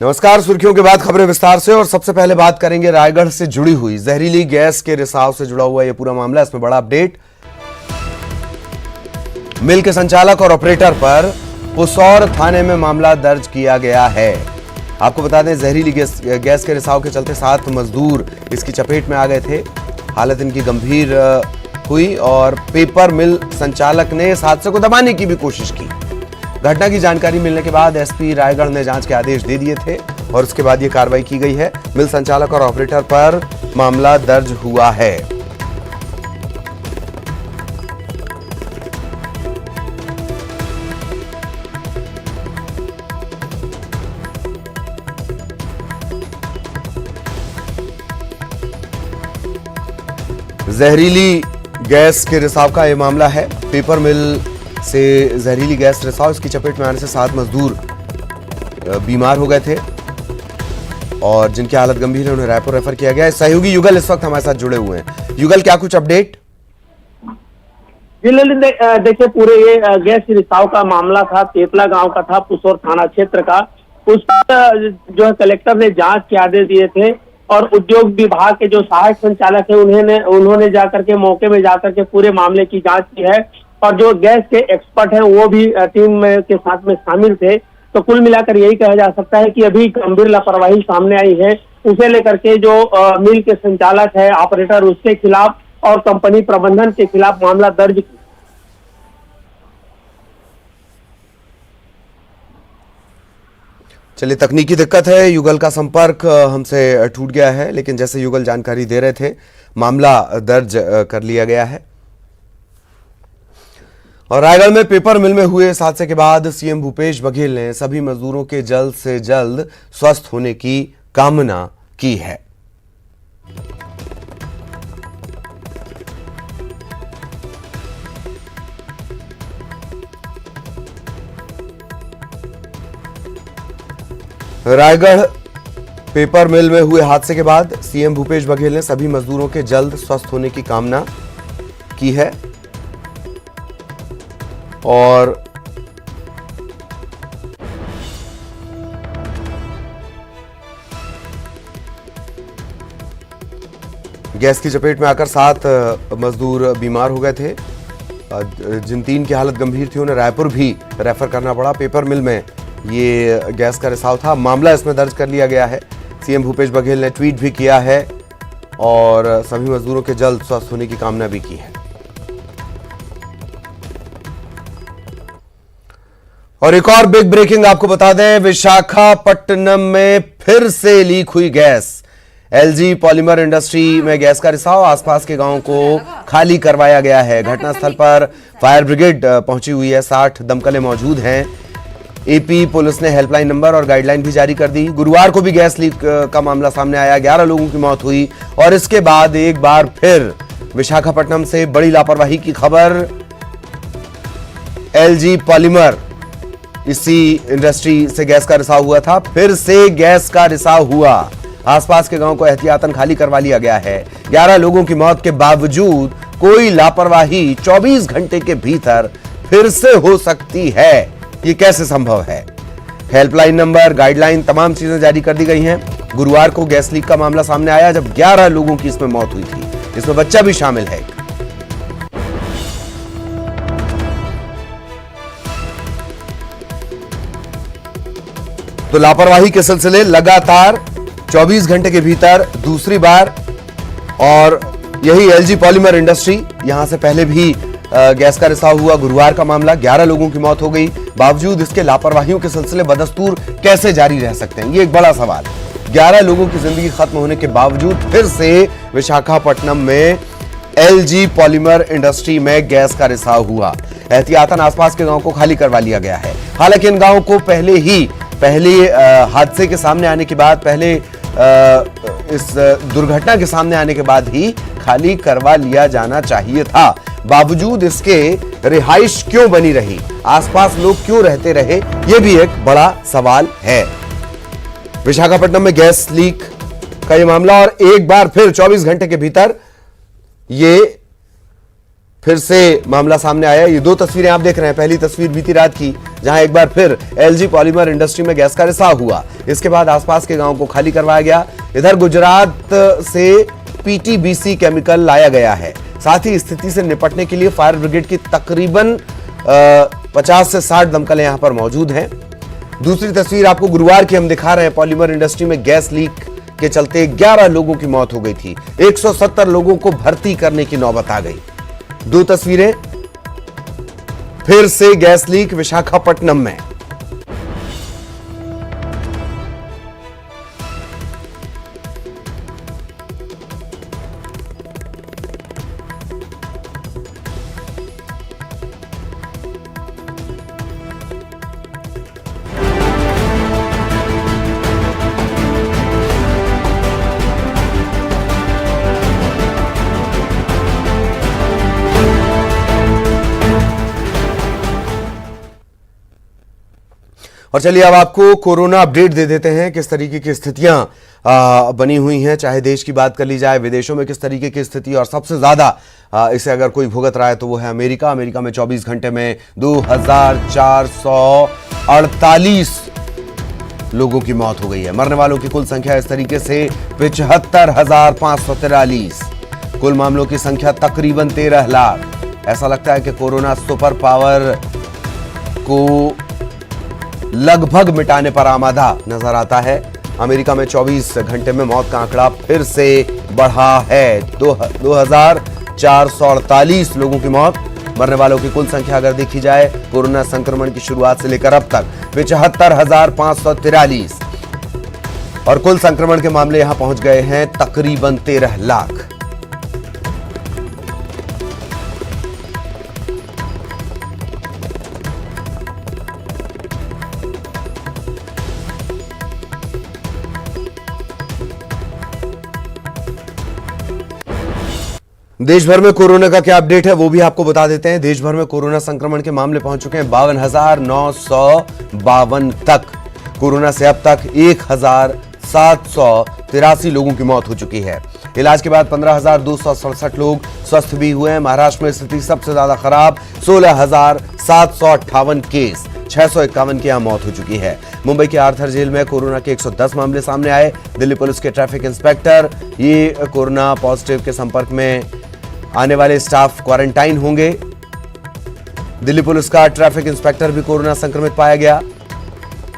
नमस्कार। सुर्खियों के बाद खबरें विस्तार से। और सबसे पहले बात करेंगे रायगढ़ से जुड़ी हुई जहरीली गैस के रिसाव से जुड़ा हुआ यह पूरा मामला। इसमें बड़ा अपडेट, मिल के संचालक और ऑपरेटर पर पुसौर थाने में मामला दर्ज किया गया है। आपको बता दें, जहरीली गैस के रिसाव के चलते 7 मजदूर इसकी चपेट में आ गए थे। हालत इनकी गंभीर हुई और पेपर मिल संचालक ने इस हादसे को दबाने की भी कोशिश की। घटना की जानकारी मिलने के बाद एसपी रायगढ़ ने जांच के आदेश दे दिए थे और उसके बाद ये कार्रवाई की गई है। मिल संचालक और ऑपरेटर पर मामला दर्ज हुआ है। जहरीली गैस के रिसाव का यह मामला है। पेपर मिल से जहरीली गैस रिसाव, इसकी चपेट में आने से 7 मजदूर बीमार हो गए थे और जिनकी हालत गंभीर है, उन्हें रायपुर रेफर किया गया है। सहयोगी युगल इस वक्त हमारे साथ जुड़े हुए हैं। युगल, क्या कुछ अपडेट? देखिए, पूरे ये गैस रिसाव का मामला था, तेतला गांव का था, पुसौर थाना क्षेत्र का। उस पर जो है कलेक्टर ने जांच के आदेश दिए थे और उद्योग विभाग के जो सहायक संचालक है उन्होंने जाकर के मौके में जाकर के पूरे मामले की जांच की है और जो गैस के एक्सपर्ट हैं वो भी टीम के साथ में शामिल थे। तो कुल मिलाकर यही कहा जा सकता है कि अभी गंभीर लापरवाही सामने आई है। उसे लेकर के जो मिल के संचालक है, ऑपरेटर, उसके खिलाफ और कंपनी प्रबंधन के खिलाफ मामला दर्ज। चलिए, तकनीकी दिक्कत है, युगल का संपर्क हमसे टूट गया है, लेकिन जैसे युगल जानकारी दे रहे थे, मामला दर्ज कर लिया गया है। और रायगढ़ में पेपर मिल में हुए इस हादसे के बाद सीएम भूपेश बघेल ने सभी मजदूरों के जल्द से जल्द स्वस्थ होने की कामना की है। रायगढ़ पेपर मिल में हुए हादसे के बाद सीएम भूपेश बघेल ने सभी मजदूरों के जल्द स्वस्थ होने की कामना की है और गैस की चपेट में आकर 7 मजदूर बीमार हो गए थे। जिन 3 की हालत गंभीर थी उन्हें रायपुर भी रेफर करना पड़ा। पेपर मिल में ये गैस का रिसाव था। मामला इसमें दर्ज कर लिया गया है। सीएम भूपेश बघेल ने ट्वीट भी किया है और सभी मजदूरों के जल्द स्वस्थ होने की कामना भी की है। और एक और बिग ब्रेकिंग आपको बता दें, विशाखापट्टनम में फिर से लीक हुई गैस। एलजी पॉलीमर इंडस्ट्री में गैस का रिसाव, आसपास के गांवों को खाली करवाया गया है। घटनास्थल पर फायर ब्रिगेड पहुंची हुई है, 60 दमकलें मौजूद हैं। एपी पुलिस ने हेल्पलाइन नंबर और गाइडलाइन भी जारी कर दी। गुरुवार को भी गैस लीक का मामला सामने आया, 11 लोगों की मौत हुई और इसके बाद एक बार फिर विशाखापट्टनम से बड़ी लापरवाही की खबर। एलजी पॉलीमर, इसी इंडस्ट्री से गैस का रिसाव हुआ था, फिर से गैस का रिसाव हुआ। आसपास के गांव को एहतियातन खाली करवा लिया गया है। 11 लोगों की मौत के बावजूद कोई लापरवाही 24 घंटे के भीतर फिर से हो सकती है। ये कैसे संभव है? हेल्पलाइन नंबर, गाइडलाइन, तमाम चीजें जारी कर दी गई हैं। गुरुवार को गैस लीक का मामला सामने आया जब 11 लोगों की इसमें मौत हुई थी। इसमें बच्चा भी शामिल है। तो लापरवाही के सिलसिले लगातार 24 घंटे के भीतर दूसरी बार। और यही एलजी पॉलीमर इंडस्ट्री, यहां से पहले भी गैस का रिसाव हुआ। गुरुवार का मामला, 11 लोगों की मौत हो गई। बावजूद इसके लापरवाहियों के सिलसिले बदस्तूर कैसे जारी रह सकते हैं, ये एक बड़ा सवाल। 11 लोगों की जिंदगी खत्म होने के बावजूद फिर से विशाखापट्टनम में एलजी पॉलीमर इंडस्ट्री में गैस का रिसाव हुआ। एहतियातन आसपास के गांव को खाली करवा लिया गया है। हालांकि इन गांवों को पहले हादसे के सामने आने के बाद, पहले इस दुर्घटना के सामने आने के बाद ही खाली करवा लिया जाना चाहिए था। बावजूद इसके रिहाइश क्यों बनी रही, आसपास लोग क्यों रहते रहे, यह भी एक बड़ा सवाल है। विशाखापट्टनम में गैस लीक का यह मामला और एक बार फिर 24 घंटे के भीतर ये फिर से मामला सामने आया। ये दो तस्वीरें आप देख रहे हैं। पहली तस्वीर बीती रात की, जहां एक बार फिर एलजी पॉलीमर इंडस्ट्री में गैस का रिसाव हुआ। इसके बाद आसपास के गांव को खाली करवाया गया। इधर गुजरात से पीटीबीसी केमिकल लाया गया है। साथ ही स्थिति से निपटने के लिए फायर ब्रिगेड की तकरीबन 50 से 60 दमकलें यहां पर मौजूद हैं। दूसरी तस्वीर आपको गुरुवार की हम दिखा रहे हैं। पॉलीमर इंडस्ट्री में गैस लीक के चलते 11 लोगों की मौत हो गई थी। 170 लोगों को भर्ती करने की नौबत आ गई। दो तस्वीरें फिर से गैस लीक विशाखापट्टनम में। और चलिए अब आपको कोरोना अपडेट दे देते हैं, किस तरीके की स्थितियां बनी हुई हैं। चाहे देश की बात कर ली जाए, विदेशों में किस तरीके की स्थिति, और सबसे ज्यादा इसे अगर कोई भुगत रहा है तो वो है अमेरिका। अमेरिका में 24 घंटे में 2448 लोगों की मौत हो गई है। मरने वालों की कुल संख्या इस तरीके से 75,543। कुल मामलों की संख्या तकरीबन 13 लाख। ऐसा लगता है कि कोरोना सुपर पावर को लगभग मिटाने पर आमादा नजर आता है। अमेरिका में 24 घंटे में मौत का आंकड़ा फिर से बढ़ा है। 2448 लोगों की मौत। मरने वालों की कुल संख्या अगर देखी जाए कोरोना संक्रमण की शुरुआत से लेकर अब तक 75,543, और कुल संक्रमण के मामले यहां पहुंच गए हैं तकरीबन 13 लाख। देश भर में कोरोना का क्या अपडेट है वो भी आपको बता देते हैं। देश भर में कोरोना संक्रमण के मामले पहुंच चुके हैं 52,952 तक। कोरोना से अब तक 1,783 लोगों की मौत हो चुकी है। इलाज के बाद 15,267 लोग स्वस्थ भी हुए हैं। महाराष्ट्र में स्थिति सबसे ज्यादा खराब, 16,758 केस, 651 की यहां मौत हो चुकी है। मुंबई के आर्थर जेल में कोरोना के 110 मामले सामने आए। दिल्ली पुलिस के ट्रैफिक इंस्पेक्टर, ये कोरोना पॉजिटिव के संपर्क में आने वाले स्टाफ क्वारंटाइन होंगे। दिल्ली पुलिस का ट्रैफिक इंस्पेक्टर भी कोरोना संक्रमित पाया गया,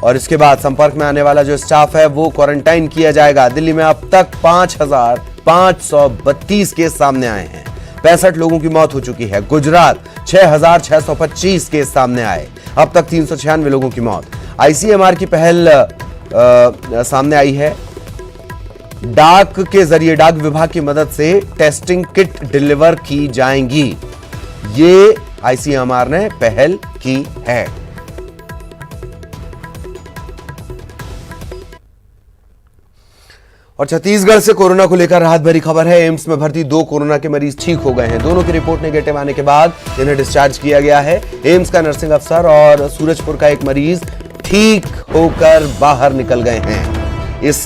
और इसके बाद संपर्क में आने वाला जो स्टाफ है वो क्वारंटाइन किया जाएगा। दिल्ली में अब तक 5,532 केस सामने आए हैं। 65 लोगों की मौत हो चुकी है। गुजरात 6,625 केस सामने आए। अब तक 396 लोगों की मौत। आईसीएमआर की पहल सामने आई है। डाक के जरिए, डाक विभाग की मदद से टेस्टिंग किट डिलीवर की जाएंगी। ये आईसीएमआर ने पहल की है। और छत्तीसगढ़ से कोरोना को लेकर राहत भरी खबर है। एम्स में भर्ती 2 कोरोना के मरीज ठीक हो गए हैं। दोनों की रिपोर्ट नेगेटिव आने के बाद इन्हें डिस्चार्ज किया गया है। एम्स का नर्सिंग अफसर और सूरजपुर का एक मरीज ठीक होकर बाहर निकल गए हैं। इस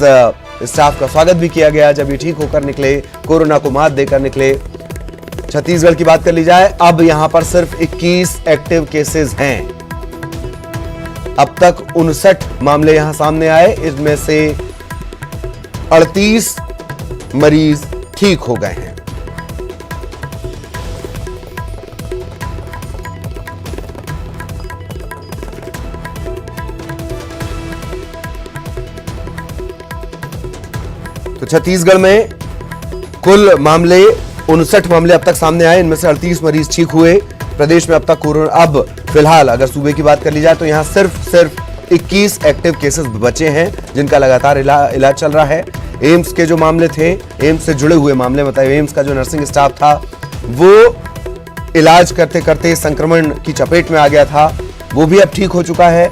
स्टाफ का स्वागत भी किया गया जब ये ठीक होकर निकले, कोरोना को मात देकर निकले। छत्तीसगढ़ की बात कर ली जाए, अब यहां पर सिर्फ 21 एक्टिव केसेस हैं। अब तक 59 मामले यहां सामने आए। इसमें से 38 मरीज ठीक हो गए हैं। तो छत्तीसगढ़ में कुल मामले 59 मामले अब तक सामने आए। इनमें से 38 मरीज ठीक हुए। प्रदेश में अब तक कोरोना, अब फिलहाल अगर सूबे की बात कर ली जाए तो यहां सिर्फ 21 एक्टिव केसेस बचे हैं जिनका लगातार इलाज चल रहा है। एम्स के जो मामले थे, एम्स से जुड़े हुए मामले, मतलब एम्स का जो नर्सिंग स्टाफ था वो इलाज करते करते संक्रमण की चपेट में आ गया था, वो भी अब ठीक हो चुका है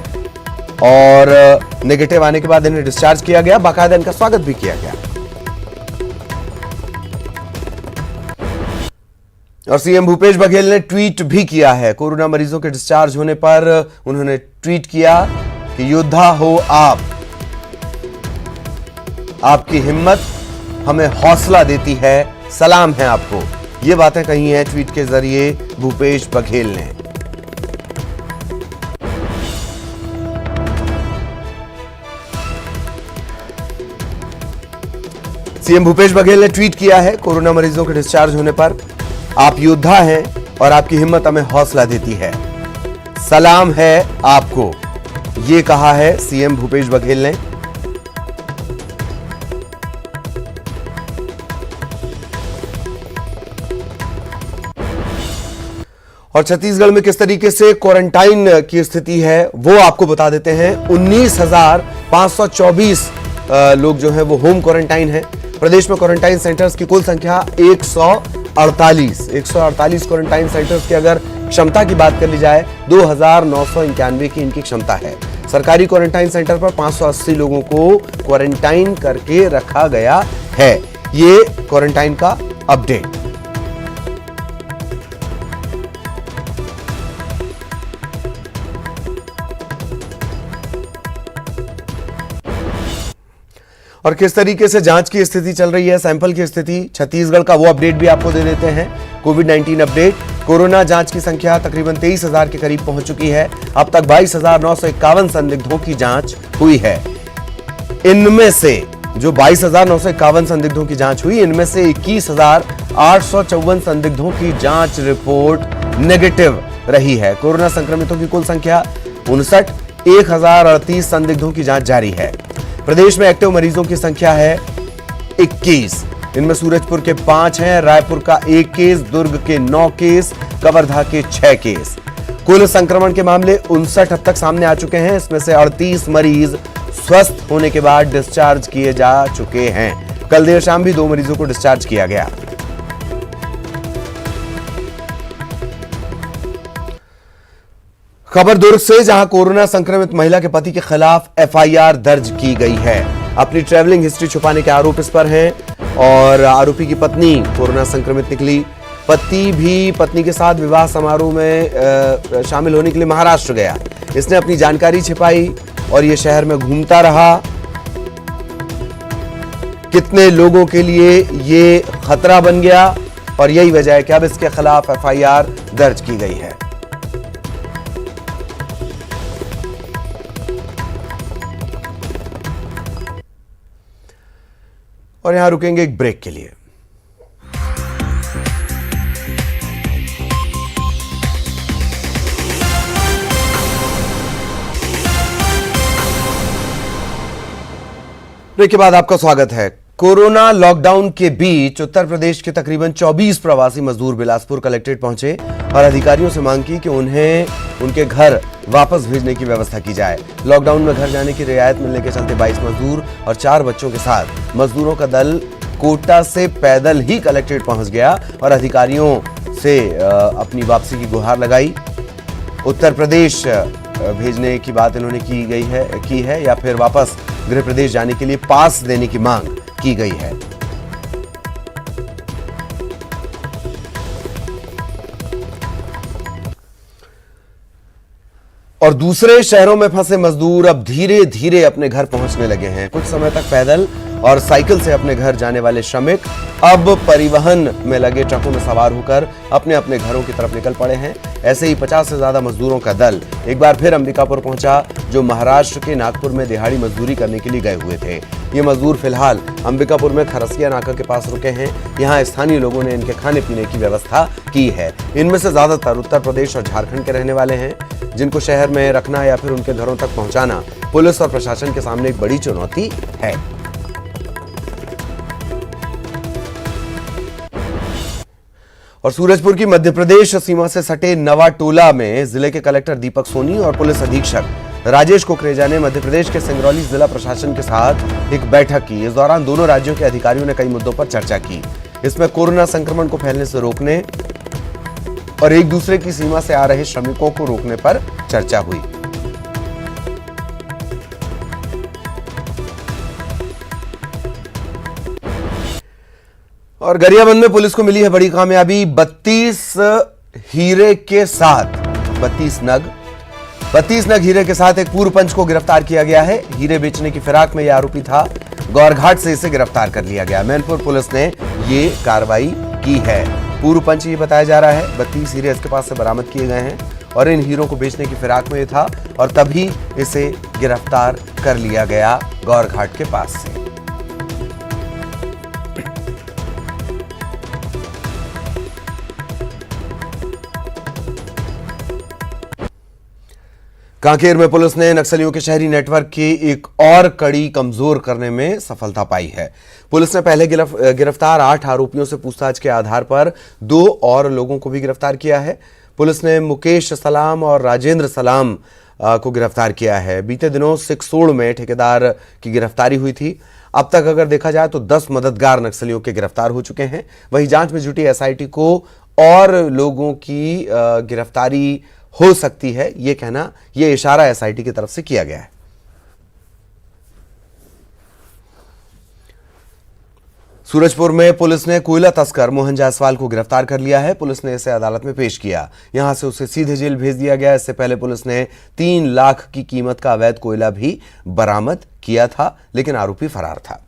और नेगेटिव आने के बाद इन्हें डिस्चार्ज किया गया। बाकायदा इनका स्वागत भी किया गया। और सीएम भूपेश बघेल ने ट्वीट भी किया है। कोरोना मरीजों के डिस्चार्ज होने पर उन्होंने ट्वीट किया कि योद्धा हो आप, आपकी हिम्मत हमें हौसला देती है, सलाम है आपको। ये बातें कही हैं ट्वीट के जरिए भूपेश बघेल ने। सीएम भूपेश बघेल ने ट्वीट किया है, कोरोना मरीजों के डिस्चार्ज होने पर आप योद्धा हैं और आपकी हिम्मत हमें हौसला देती है। सलाम है आपको, ये कहा है सीएम भूपेश बघेल ने। और छत्तीसगढ़ में किस तरीके से क्वारंटाइन की स्थिति है वो आपको बता देते हैं। 19,524 लोग जो हैं वो होम क्वारंटाइन हैं। प्रदेश में क्वारंटाइन सेंटर्स की कुल संख्या 148 क्वारंटाइन सेंटर्स की अगर क्षमता की बात कर ली जाए 2,991 की इनकी क्षमता है। सरकारी क्वारंटाइन सेंटर पर 580 लोगों को क्वारंटाइन करके रखा गया है। ये क्वारंटाइन का अपडेट। और किस तरीके से जांच की स्थिति चल रही है, सैंपल की स्थिति, छत्तीसगढ़ का वो अपडेट भी आपको दे देते हैं। कोविड-19 अपडेट। कोरोना जांच की संख्या तकरीबन 23,000 के करीब पहुंच चुकी है। अब तक 22,951 संदिग्धों की जांच हुई है। इनमें से जो 22,951 संदिग्धों की जांच हुई, इनमें से 21,854 संदिग्धों की जांच रिपोर्ट नेगेटिव रही है। कोरोना संक्रमितों की कुल संख्या 1,38 संदिग्धों की जांच जारी है। प्रदेश में एक्टिव मरीजों की संख्या है 21। इनमें सूरजपुर के 5 हैं, रायपुर का 1 केस, दुर्ग के 9 केस, कवर्धा के 6 केस। कुल संक्रमण के मामले 59 अब तक सामने आ चुके हैं। इसमें से 38 मरीज स्वस्थ होने के बाद डिस्चार्ज किए जा चुके हैं। कल देर शाम भी 2 मरीजों को डिस्चार्ज किया गया। खबर दुर्ग से, जहां कोरोना संक्रमित महिला के पति के खिलाफ एफआईआर दर्ज की गई है। अपनी ट्रैवलिंग हिस्ट्री छुपाने के आरोप इस पर हैं और आरोपी की पत्नी कोरोना संक्रमित निकली। पति भी पत्नी के साथ विवाह समारोह में शामिल होने के लिए महाराष्ट्र गया। इसने अपनी जानकारी छिपाई और ये शहर में घूमता रहा। कितने लोगों के लिए ये खतरा बन गया और यही वजह है कि अब इसके खिलाफ एफआईआर दर्ज की गई है। और यहां रुकेंगे एक ब्रेक के लिए। ब्रेक के बाद आपका स्वागत है। कोरोना लॉकडाउन के बीच उत्तर प्रदेश के तकरीबन 24 प्रवासी मजदूर बिलासपुर कलेक्ट्रेट पहुंचे और अधिकारियों से मांग की कि उन्हें उनके घर वापस भेजने की व्यवस्था की जाए। लॉकडाउन में घर जाने की रियायत मिलने के चलते 22 मजदूर और 4 बच्चों के साथ मजदूरों का दल कोटा से पैदल ही कलेक्ट्रेट पहुंच गया और अधिकारियों से अपनी वापसी की गुहार लगाई। उत्तर प्रदेश भेजने की बात इन्होंने की है या फिर वापस गृह प्रदेश जाने के लिए पास देने की मांग की गई है। और दूसरे शहरों में फंसे मजदूर अब धीरे धीरे अपने घर पहुंचने लगे हैं। कुछ समय तक पैदल और साइकिल से अपने घर जाने वाले श्रमिक अब परिवहन में लगे ट्रकों में सवार होकर अपने अपने घरों की तरफ निकल पड़े हैं। ऐसे ही 50 से ज्यादा मजदूरों का दल एक बार फिर अंबिकापुर पहुंचा, जो महाराष्ट्र के नागपुर में दिहाड़ी मजदूरी करने के लिए गए हुए थे। ये मजदूर फिलहाल अंबिकापुर में खरसिया नाका के पास रुके हैं। यहाँ स्थानीय लोगों ने इनके खाने पीने की व्यवस्था की है। इनमें से ज्यादातर उत्तर प्रदेश और झारखंड के रहने वाले हैं, जिनको शहर में रखना या फिर उनके घरों तक पहुंचाना पुलिस और प्रशासन के सामने एक बड़ी चुनौती है। और सूरजपुर की मध्य प्रदेश सीमा से सटे नवाटोला में जिले के कलेक्टर दीपक सोनी और पुलिस अधीक्षक राजेश कुकरेजा ने मध्य प्रदेश के सिंगरौली जिला प्रशासन के साथ एक बैठक की। इस दौरान दोनों राज्यों के अधिकारियों ने कई मुद्दों पर चर्चा की। इसमें कोरोना संक्रमण को फैलने से रोकने और एक दूसरे की सीमा से आ रहे श्रमिकों को रोकने पर चर्चा हुई। और गरियाबंद में पुलिस को मिली है बड़ी कामयाबी। 32 हीरे के साथ 32 नग हीरे के साथ एक पूर्व पंच को गिरफ्तार किया गया है। हीरे बेचने की फिराक में यह आरोपी था। गौरघाट से इसे गिरफ्तार कर लिया गया। मैनपुर पुलिस ने ये कार्रवाई की है। पूर्व पंच ये बताया जा रहा है 32 हीरे इसके पास से बरामद किए गए हैं और इन हीरों को बेचने की फिराक में ये था और तभी इसे गिरफ्तार कर लिया गया गौरघाट के पास से। कांकेर में पुलिस ने नक्सलियों के शहरी नेटवर्क की एक और कड़ी कमजोर करने में सफलता पाई है। पुलिस ने पहले गिरफ्तार 8 आरोपियों से पूछताछ के आधार पर 2 और लोगों को भी गिरफ्तार किया है। पुलिस ने मुकेश सलाम और राजेंद्र सलाम को गिरफ्तार किया है। बीते दिनों सिकसोड़ में ठेकेदार की गिरफ्तारी हुई थी। अब तक अगर देखा जाए तो 10 मददगार नक्सलियों के गिरफ्तार हो चुके हैं। वहीं जांच में जुटी एसआईटी को और लोगों की गिरफ्तारी हो सकती है, ये कहना, ये इशारा एसआईटी की तरफ से किया गया है। सूरजपुर में पुलिस ने कोयला तस्कर मोहन जायसवाल को गिरफ्तार कर लिया है। पुलिस ने इसे अदालत में पेश किया। यहां से उसे सीधे जेल भेज दिया गया। इससे पहले पुलिस ने 3 लाख की कीमत का अवैध कोयला भी बरामद किया था, लेकिन आरोपी फरार था।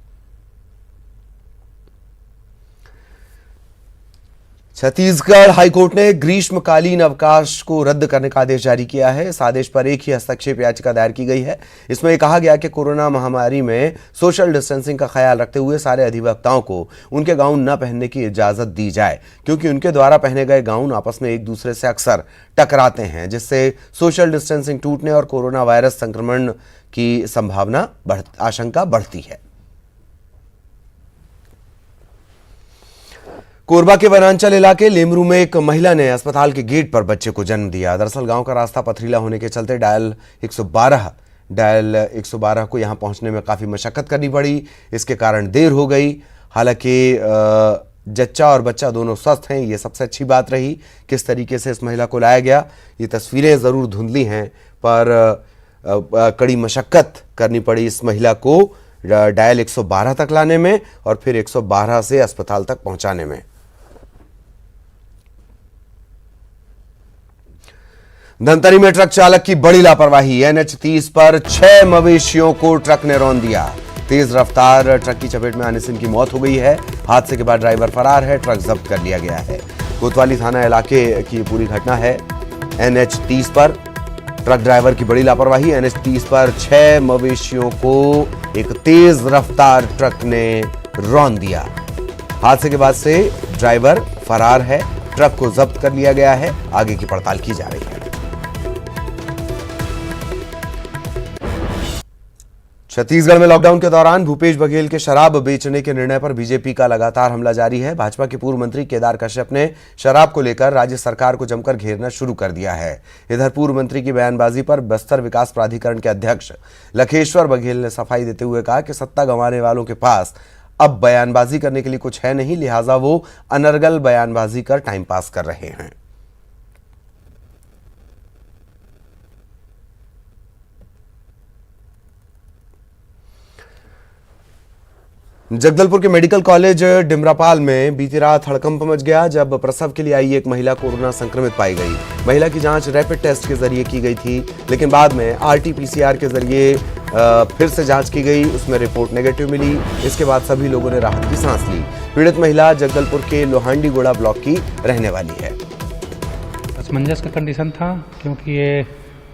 छत्तीसगढ़ हाईकोर्ट ने ग्रीष्मकालीन अवकाश को रद्द करने का आदेश जारी किया है। इस आदेश पर एक ही हस्तक्षेप याचिका दायर की गई है। इसमें यह कहा गया कि कोरोना महामारी में सोशल डिस्टेंसिंग का ख्याल रखते हुए सारे अधिवक्ताओं को उनके गाउन न पहनने की इजाजत दी जाए, क्योंकि उनके द्वारा पहने गए गाउन आपस में एक दूसरे से अक्सर टकराते हैं, जिससे सोशल डिस्टेंसिंग टूटने और कोरोना वायरस संक्रमण की आशंका बढ़ती है। कोरबा के वनांचल इलाके लेमरू में एक महिला ने अस्पताल के गेट पर बच्चे को जन्म दिया। दरअसल गांव का रास्ता पथरीला होने के चलते डायल 112 को यहां पहुंचने में काफी मशक्कत करनी पड़ी। इसके कारण देर हो गई। हालांकि जच्चा और बच्चा दोनों स्वस्थ हैं, ये सबसे अच्छी बात रही। किस तरीके से इस महिला को लाया गया, ये तस्वीरें जरूर धुंधली हैं, पर कड़ी मशक्कत करनी पड़ी इस महिला को डायल 112 तक लाने में और फिर 112 से अस्पताल तक पहुंचाने में। धमतरी में ट्रक चालक की बड़ी लापरवाही। NH 30 पर 6 मवेशियों को ट्रक ने रौंद दिया। तेज रफ्तार ट्रक की चपेट में आने से इनकी मौत हो गई है। हादसे के बाद ड्राइवर फरार है। ट्रक जब्त कर लिया गया है। कोतवाली थाना इलाके की पूरी घटना है। NH 30 पर ट्रक ड्राइवर की बड़ी लापरवाही। NH 30 पर 6 मवेशियों को एक तेज रफ्तार ट्रक ने रौंद दिया। हादसे के बाद से ड्राइवर फरार है। ट्रक को जब्त कर लिया गया है। आगे की पड़ताल की जा रही है। छत्तीसगढ़ में लॉकडाउन के दौरान भूपेश बघेल के शराब बेचने के निर्णय पर बीजेपी का लगातार हमला जारी है। भाजपा के पूर्व मंत्री केदार कश्यप ने शराब को लेकर राज्य सरकार को जमकर घेरना शुरू कर दिया है। इधर पूर्व मंत्री की बयानबाजी पर बस्तर विकास प्राधिकरण के अध्यक्ष लखेश्वर बघेल ने सफाई देते हुए कहा कि सत्ता गंवाने वालों के पास अब बयानबाजी करने के लिए कुछ है नहीं, लिहाजा वो अनर्गल बयानबाजी कर टाइम पास कर रहे हैं। जगदलपुर के मेडिकल कॉलेज डिमरापाल में बीती रात हड़कंप मच गया जब प्रसव के लिए आई एक महिला कोरोना संक्रमित पाई गई। महिला की जांच रैपिड टेस्ट के जरिए की गई थी, लेकिन बाद में RT-PCR के जरिए फिर से जांच की गई। उसमें रिपोर्ट नेगेटिव मिली। इसके बाद सभी लोगों ने राहत की सांस ली। पीड़ित महिला जगदलपुर के लोहांडीगुड़ा ब्लॉक की रहने वाली है। असमंजस का कंडीशन था, क्योंकि ये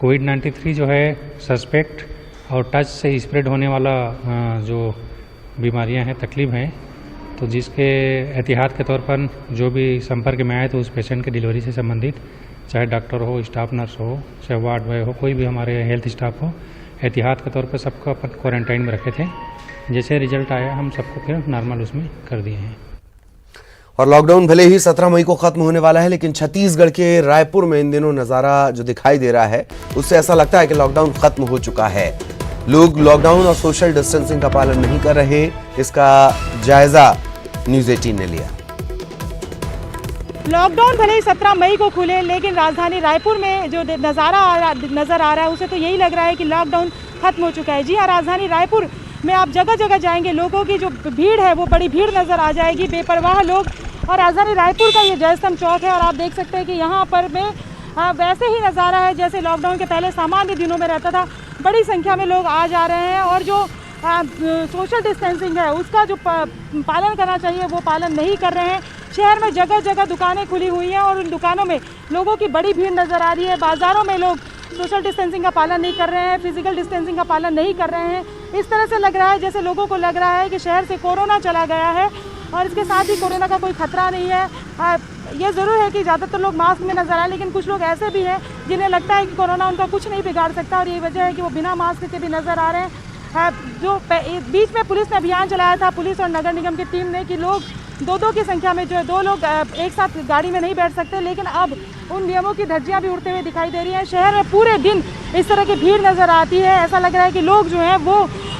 कोविड-93 जो है सस्पेक्ट और टच से स्प्रेड होने वाला जो बीमारियां हैं, तकलीफ हैं, तो जिसके एहतियात के तौर पर जो भी संपर्क में आए तो उस पेशेंट की डिलीवरी से संबंधित, चाहे डॉक्टर हो, स्टाफ नर्स हो, चाहे वार्ड बॉय हो, कोई भी हमारे हेल्थ स्टाफ हो, एहतियात के तौर पर सबको अपन क्वारंटाइन में रखे थे। जैसे रिजल्ट आया हम सबको फिर नॉर्मल उसमें कर दिए हैं। और लॉकडाउन भले ही 17 मई को खत्म होने वाला है, लेकिन छत्तीसगढ़ के रायपुर में इन दिनों नजारा जो दिखाई दे रहा है उससे ऐसा लगता है कि लॉकडाउन खत्म हो चुका है। लोग लॉकडाउन और सोशल डिस्टेंसिंग का पालन नहीं कर रहे। इसका जायजा न्यूज़ 18 ने लिया। लॉकडाउन भले ही 17 मई को खुले, लेकिन राजधानी रायपुर में जो नज़ारा नज़र आ रहा है उसे तो यही लग रहा है कि लॉकडाउन खत्म हो चुका है। जी हाँ, राजधानी रायपुर में आप जगह जगह जाएंगे, लोगों की जो भीड़ है वो बड़ी भीड़ नज़र आ जाएगी, बेपरवाह लोग। और राजधानी रायपुर का ये जयस्तंभ चौक है और आप देख सकते हैं कि यहाँ पर में वैसे ही नज़ारा है जैसे लॉकडाउन के पहले सामान्य दिनों में रहता था। बड़ी संख्या में लोग आ जा रहे हैं और जो सोशल डिस्टेंसिंग है उसका जो पालन करना चाहिए वो पालन नहीं कर रहे हैं। शहर में जगह जगह दुकानें खुली हुई हैं और उन दुकानों में लोगों की बड़ी भीड़ नज़र आ रही है। बाज़ारों में लोग सोशल डिस्टेंसिंग का पालन नहीं कर रहे हैं, फिजिकल डिस्टेंसिंग का पालन नहीं कर रहे हैं। इस तरह से लग रहा है जैसे लोगों को लग रहा है कि शहर से कोरोना चला गया है और इसके साथ ही कोरोना का कोई खतरा नहीं है। ये ज़रूर है कि ज़्यादातर लोग मास्क में नज़र आए, लेकिन कुछ लोग ऐसे भी हैं जिन्हें लगता है कि कोरोना उनका कुछ नहीं बिगाड़ सकता और यही वजह है कि वो बिना मास्क के भी नज़र आ रहे हैं। जो बीच में पुलिस ने अभियान चलाया था, पुलिस और नगर निगम की टीम ने, कि लोग दो की संख्या में जो है 2 लोग एक साथ गाड़ी में नहीं बैठ सकते, लेकिन अब उन नियमों की धज्जियां भी उड़ते हुए दिखाई दे रही हैं। शहर में पूरे दिन इस तरह की भीड़ नज़र आती है। ऐसा लग रहा है कि लोग जो हैं वो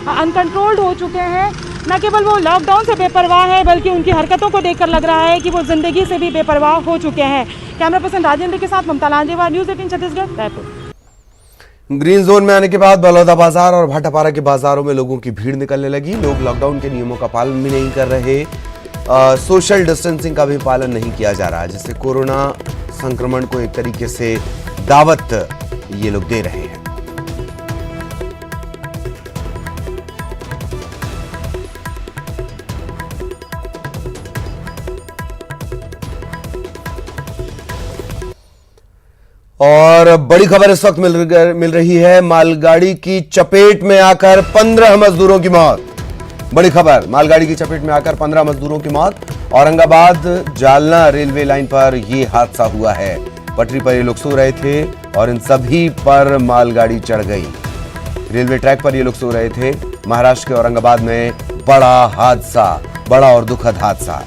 अनकंट्रोल्ड हो चुके हैं। न केवल वो लॉकडाउन से बेपरवाह है, बल्कि उनकी हरकतों को देखकर लग रहा है कि वो ज़िंदगी से भी बेपरवाह हो चुके हैं। कैमरा पर्सन राजेंद्र के साथ Mamata Lanjewar, news 18 Chhattisgarh, Raipur. Green zone में आने के बाद बलौदा बाजार और भाटापारा के बाजारों में लोगों की भीड़ निकलने लगी। लोग लॉकडाउन के नियमों का पालन भी नहीं कर रहे, सोशल डिस्टेंसिंग का भी पालन नहीं किया जा रहा, जिससे कोरोना संक्रमण को एक तरीके से दावत ये लोग दे रहे हैं। और बड़ी खबर इस वक्त मिल रही है, मालगाड़ी की चपेट में आकर 15 मजदूरों की मौत। बड़ी खबर, मालगाड़ी की चपेट में आकर 15 मजदूरों की मौत। औरंगाबाद जालना रेलवे लाइन पर यह हादसा हुआ है। पटरी पर ये लोग सो रहे थे और इन सभी पर मालगाड़ी चढ़ गई। रेलवे ट्रैक पर ये लोग सो रहे थे। महाराष्ट्र के औरंगाबाद में बड़ा हादसा, बड़ा और दुखद हादसा।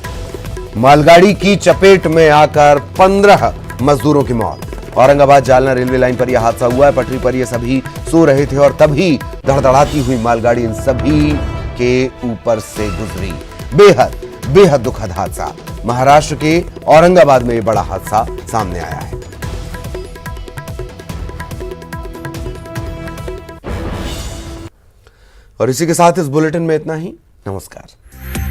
मालगाड़ी की चपेट में आकर 15 मजदूरों की मौत। औरंगाबाद जालना रेलवे लाइन पर यह हादसा हुआ है। पटरी पर ये सभी सो रहे थे और तभी धड़धड़ाती हुई मालगाड़ी इन सभी के ऊपर से गुजरी। बेहद दुखद हादसा। महाराष्ट्र के औरंगाबाद में यह बड़ा हादसा सामने आया है। और इसी के साथ इस बुलेटिन में इतना ही। नमस्कार।